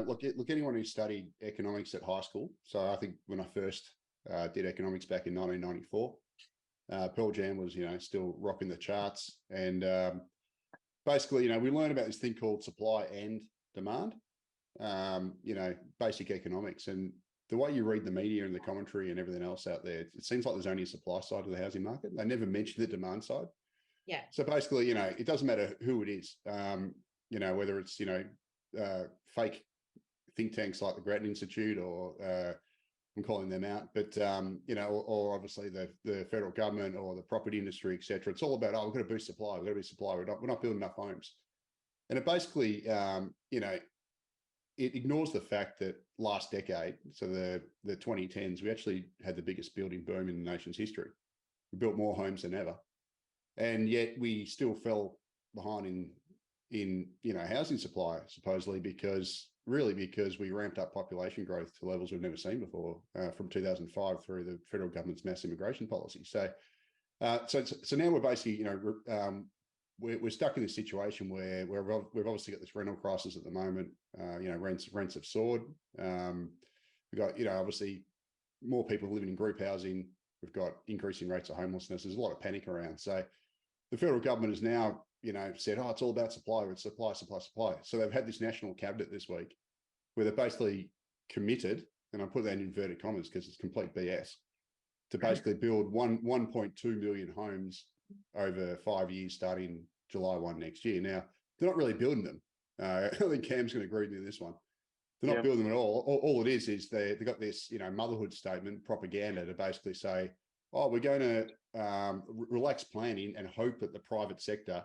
Look, anyone who studied economics at high school. So I think when I first did economics back in 1994, Pearl Jam was, still rocking the charts. And basically, we learned about this thing called supply and demand, basic economics. And the way you read the media and the commentary and everything else out there, it seems like there's only a supply side of the housing market. They never mention the demand side. Yeah. So basically, it doesn't matter who it is, whether it's, fake think tanks like the Grattan Institute or I'm calling them out, but, or obviously the federal government or the property industry, et cetera. It's all about, we've got to boost supply. We've got to boost supply. We're not building enough homes. And it basically, it ignores the fact that last decade, so the 2010s, we actually had the biggest building boom in the nation's history. We built more homes than ever. And yet we still fell behind in housing supply, supposedly because we ramped up population growth to levels we've never seen before from 2005 through the federal government's mass immigration policy. So now we're basically, we're stuck in this situation where we've obviously got this rental crisis at the moment. Rents have soared. We've got, obviously more people living in group housing. We've got increasing rates of homelessness. There's a lot of panic around. So the federal government has now, said, it's all about supply. It's supply. So they've had this national cabinet this week where they're basically committed, and I put that in inverted commas because it's complete BS, to basically build 1.2 million homes over 5 years, starting July 1 next year. Now, they're not really building them. I think Cam's going to agree with me on this one. They're not building them at all. All it is they've got this, motherhood statement, propaganda to basically say, we're going to relax planning and hope that the private sector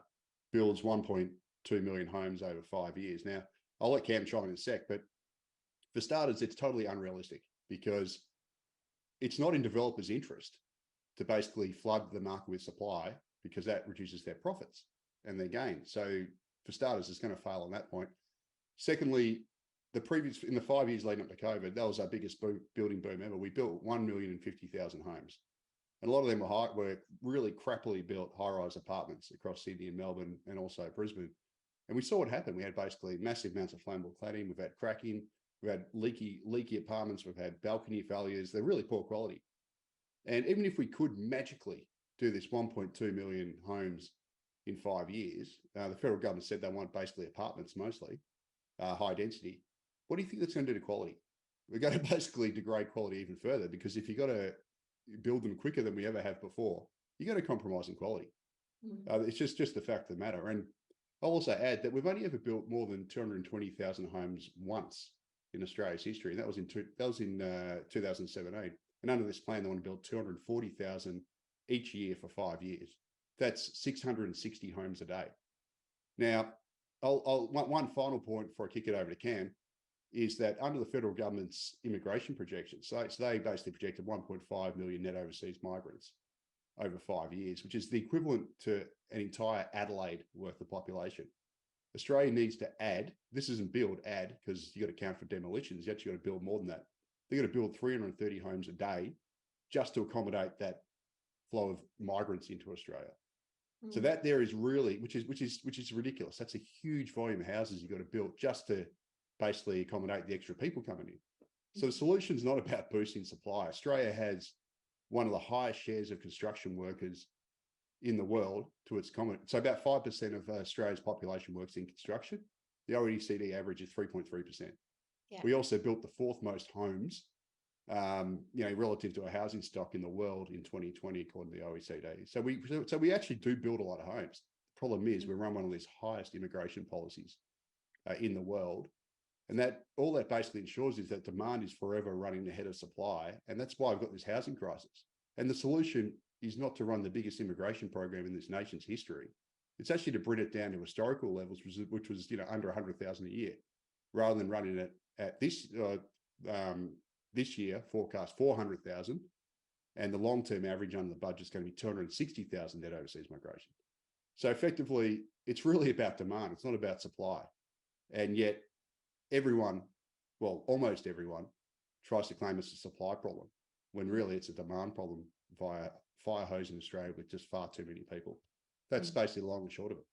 builds 1.2 million homes over 5 years. Now, I'll let Cam chime in a sec, but for starters, it's totally unrealistic because it's not in developers' interest to basically flood the market with supply because that reduces their profits and their gains. So for starters, it's going to fail on that point. Secondly, in the 5 years leading up to COVID, that was our biggest building boom ever. We built 1,050,000 homes. And a lot of them were really crappily built high-rise apartments across Sydney and Melbourne and also Brisbane. And we saw what happened. We had basically massive amounts of flammable cladding. We've had cracking. We've had leaky apartments. We've had balcony failures. They're really poor quality. And even if we could magically do this 1.2 million homes in 5 years, the federal government said they want basically apartments mostly, high density. What do you think that's going to do to quality? We're going to basically degrade quality even further because if you've got to build them quicker than we ever have before, you got to compromise in quality. It's just the fact of the matter. And I'll also add that we've only ever built more than 220,000 homes once in Australia's history. And that was in 2017. And under this plan, they want to build 240,000 each year for 5 years. That's 660 homes a day. Now, one final point before I kick it over to Cam is that under the federal government's immigration projections, so they basically projected 1.5 million net overseas migrants over 5 years, which is the equivalent to an entire Adelaide worth of population. Australia needs to add, this isn't add, because you got to count for demolitions. You actually got to build more than that. They're going to build 330 homes a day just to accommodate that flow of migrants into Australia. So that there is really, which is ridiculous. That's a huge volume of houses you've got to build just to basically accommodate the extra people coming in. So the solution is not about boosting supply. Australia has one of the highest shares of construction workers in the world to its comment. So about 5% of Australia's population works in construction. The OECD average is 3.3%. Yeah. We also built the fourth most homes, relative to a housing stock in the world in 2020, according to the OECD. So we actually do build a lot of homes. The problem is we run one of these highest immigration policies in the world. And that all that basically ensures is that demand is forever running ahead of supply. And that's why I've got this housing crisis. And the solution is not to run the biggest immigration program in this nation's history. It's actually to bring it down to historical levels, which was under 100,000 a year, rather than running it at this year forecast 400,000, and the long-term average under the budget is going to be 260,000 net overseas migration. So effectively, it's really about demand. It's not about supply. And yet almost everyone tries to claim it's a supply problem when really it's a demand problem via fire hose in Australia with just far too many people. That's basically the long and short of it.